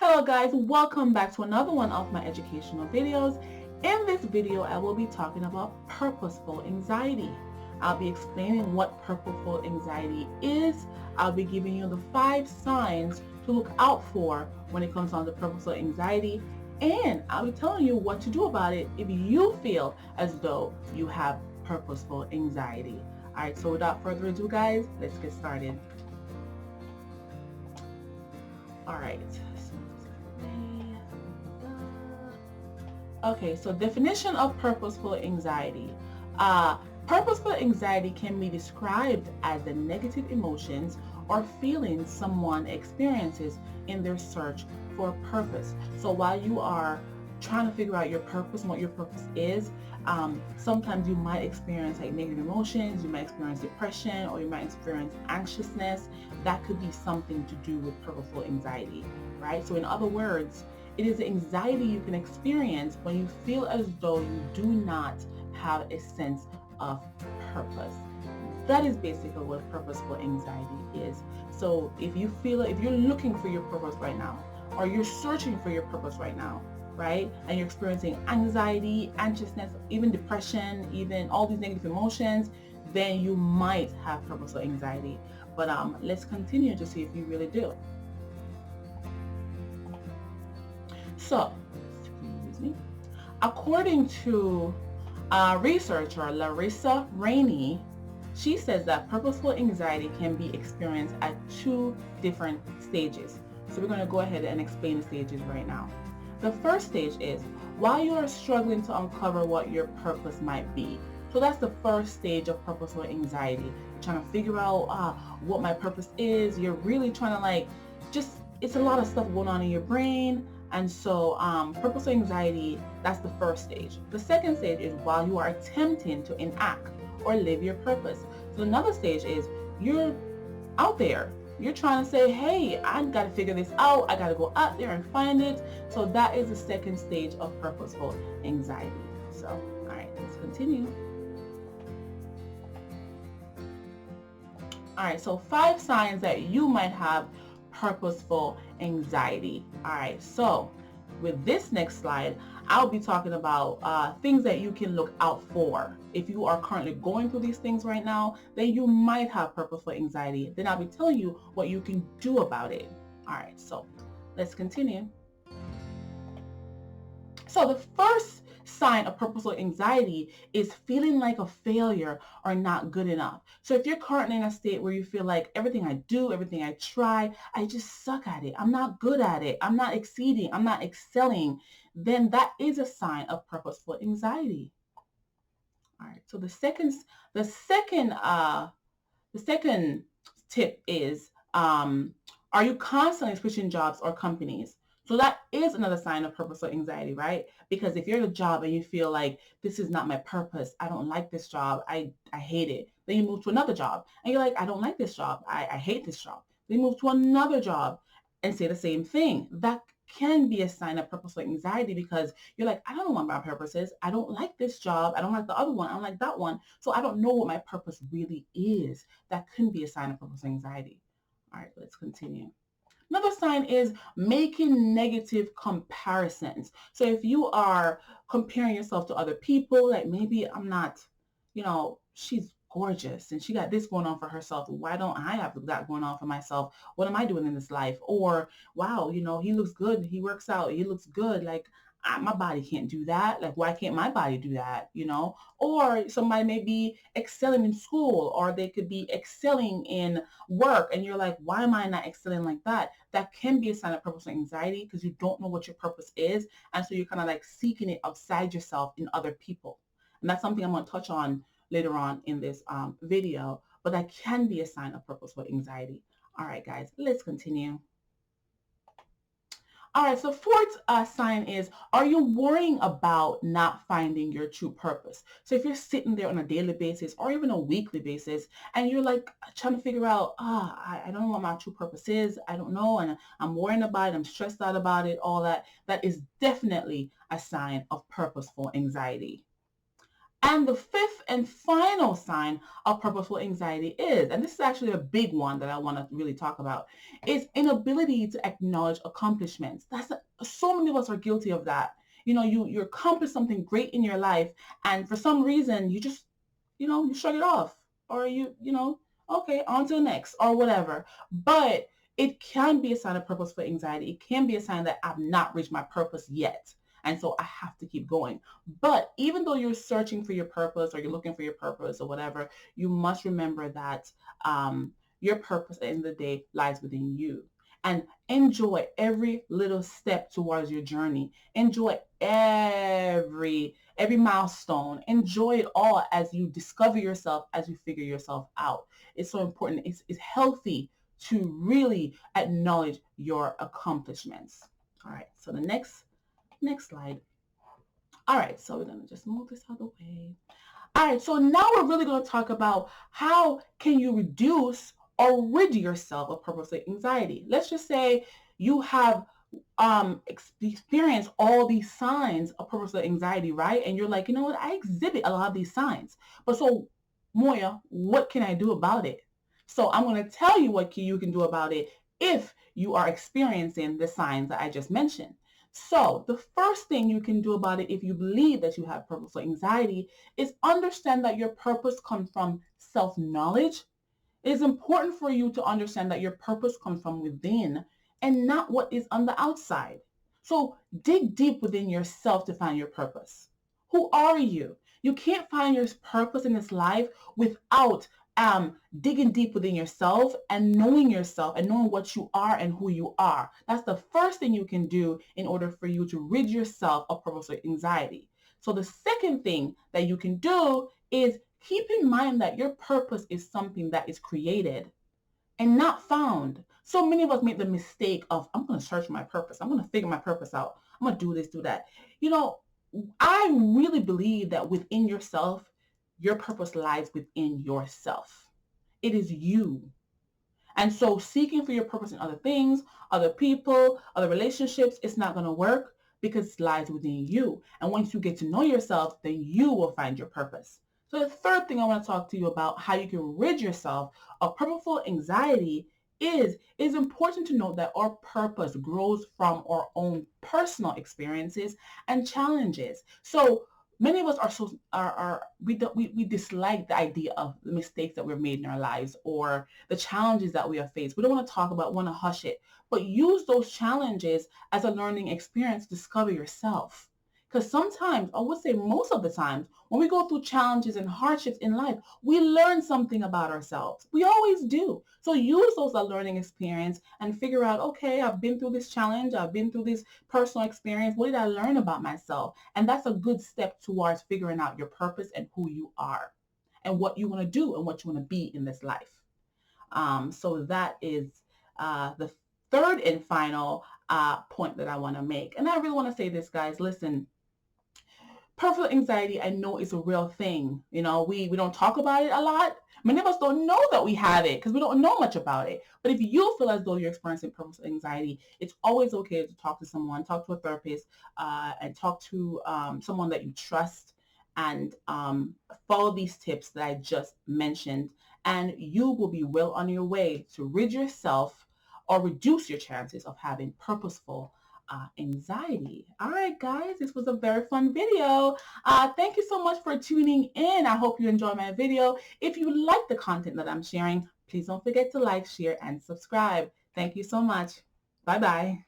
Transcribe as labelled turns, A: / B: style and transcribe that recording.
A: Hello guys, welcome back to another one of my educational videos. In this video, I will be talking about purposeful anxiety. I'll be explaining what purposeful anxiety is. I'll be giving you the 5 signs to look out for when it comes on to purposeful anxiety. And I'll be telling you what to do about it if you feel as though you have purposeful anxiety. Alright, so without further ado guys, let's get started. Alright. Okay, so definition of purposeful anxiety. Purposeful anxiety can be described as the negative emotions or feelings someone experiences in their search for a purpose. So while you are trying to figure out your purpose and what your purpose is, sometimes you might experience like negative emotions, you might experience depression, or you might experience anxiousness. That could be something to do with purposeful anxiety, right? So in other words, it is the anxiety you can experience when you feel as though you do not have a sense of purpose. That is basically what purposeful anxiety is. So if you're looking for your purpose right now, or you're searching for your purpose right now, right, and you're experiencing anxiety, anxiousness, even depression, even all these negative emotions, then you might have purposeful anxiety. But let's continue to see if you really do. So, excuse me. According to researcher Larissa Rainey, she says that purposeful anxiety can be experienced at 2 different stages. So we're going to go ahead and explain the stages right now. The first stage is while you are struggling to uncover what your purpose might be. So that's the first stage of purposeful anxiety. You're trying to figure out what my purpose is. You're really trying to it's a lot of stuff going on in your brain. And so purposeful anxiety, that's the first stage. The second stage is while you are attempting to enact or live your purpose. So another stage is you're out there. You're trying to say, hey, I got to figure this out. I got to go out there and find it. So that is the second stage of purposeful anxiety. So, all right, let's continue. All right, so 5 signs that you might have purposeful anxiety. All right, so with this next slide, I'll be talking about things that you can look out for. If you are currently going through these things right now, then you might have purposeful anxiety. Then I'll be telling you what you can do about it. All right, so let's continue. So the first sign of purposeful anxiety is feeling like a failure or not good enough. So if you're currently in a state where you feel like everything I do, everything I try, I just suck at it. I'm not good at it. I'm not exceeding. I'm not excelling. Then that is a sign of purposeful anxiety. All right. So the second tip is, are you constantly switching jobs or companies? So that is another sign of purposeful anxiety, right? Because if you're at a job and you feel like this is not my purpose, I don't like this job, I hate it. Then you move to another job and you're like, I don't like this job, I hate this job. Then you move to another job and say the same thing. That can be a sign of purposeful anxiety because you're like, I don't know what my purpose is. I don't like this job. I don't like the other one. I don't like that one. So I don't know what my purpose really is. That can be a sign of purposeful anxiety. All right, let's continue. Another sign is making negative comparisons. So if you are comparing yourself to other people, like maybe I'm not, she's gorgeous and she got this going on for herself. Why don't I have that going on for myself? What am I doing in this life? Or, wow, he looks good. He works out. He looks good. Like, my body can't do that. Like, why can't my body do that? Or somebody may be excelling in school, or they could be excelling in work, and you're like, why am I not excelling like that? That can be a sign of purposeful anxiety because you don't know what your purpose is, and so you're kind of like seeking it outside yourself in other people. And that's something I'm going to touch on later on in this video, but that can be a sign of purposeful anxiety. All right, guys, let's continue. All right, so fourth sign is, are you worrying about not finding your true purpose? So if you're sitting there on a daily basis or even a weekly basis and you're like trying to figure out, I don't know what my true purpose is. I don't know. And I'm worrying about it. I'm stressed out about it, all that. That is definitely a sign of purposeful anxiety. And the fifth and final sign of purposeful anxiety is, and this is actually a big one that I want to really talk about, is inability to acknowledge accomplishments. So many of us are guilty of that. You accomplish something great in your life, and for some reason you just, you shrug it off, or okay, on to the next, or whatever. But it can be a sign of purposeful anxiety. It can be a sign that I've not reached my purpose yet. And so I have to keep going. But even though you're searching for your purpose, or you're looking for your purpose or whatever, you must remember that your purpose at the end of the day lies within you. And enjoy every little step towards your journey. Enjoy every milestone. Enjoy it all as you discover yourself, as you figure yourself out. It's so important. It's healthy to really acknowledge your accomplishments. All right, so the next slide. All right, so we're gonna just move this out of the way. All right, so now we're really gonna talk about how can you reduce or rid yourself of purposeful anxiety. Let's just say you have experienced all these signs of purposeful anxiety, right? And you're like, you know what, I exhibit a lot of these signs. But so, Moya, what can I do about it? So I'm gonna tell you what you can do about it if you are experiencing the signs that I just mentioned. So the first thing you can do about it if you believe that you have purposeful anxiety is understand that your purpose comes from self-knowledge. It is important for you to understand that your purpose comes from within and not what is on the outside. So dig deep within yourself to find your purpose. Who are you? You can't find your purpose in this life without digging deep within yourself and knowing what you are and who you are. That's the first thing you can do in order for you to rid yourself of purposeful anxiety. So the second thing that you can do is keep in mind that your purpose is something that is created and not found. So many of us make the mistake of, I'm going to search my purpose. I'm going to figure my purpose out. I'm going to do this, do that. I really believe that within yourself, your purpose lies within yourself. It is you. And so seeking for your purpose in other things, other people, other relationships, it's not going to work because it lies within you. And once you get to know yourself, then you will find your purpose. So the third thing I want to talk to you about how you can rid yourself of purposeful anxiety is important to note that our purpose grows from our own personal experiences and challenges. So many of us we dislike the idea of the mistakes that we've made in our lives or the challenges that we have faced. We don't want to talk about, want to hush it, but use those challenges as a learning experience to discover yourself. Because sometimes, I would say most of the times, when we go through challenges and hardships in life, we learn something about ourselves. We always do. So use those as a learning experience and figure out, okay, I've been through this challenge. I've been through this personal experience. What did I learn about myself? And that's a good step towards figuring out your purpose and who you are and what you want to do and what you want to be in this life. So that is the third and final point that I want to make. And I really want to say this, guys. Listen, purposeful anxiety, I know it's a real thing. We don't talk about it a lot. Many of us don't know that we have it because we don't know much about it. But if you feel as though you're experiencing purposeful anxiety, it's always okay to talk to someone, talk to a therapist, and talk to someone that you trust, and follow these tips that I just mentioned, and you will be well on your way to rid yourself or reduce your chances of having purposeful anxiety. All right, guys, this was a very fun video. Thank you so much for tuning in. I hope you enjoyed my video. If you like the content that I'm sharing, please don't forget to like, share, and subscribe. Thank you so much. Bye-bye.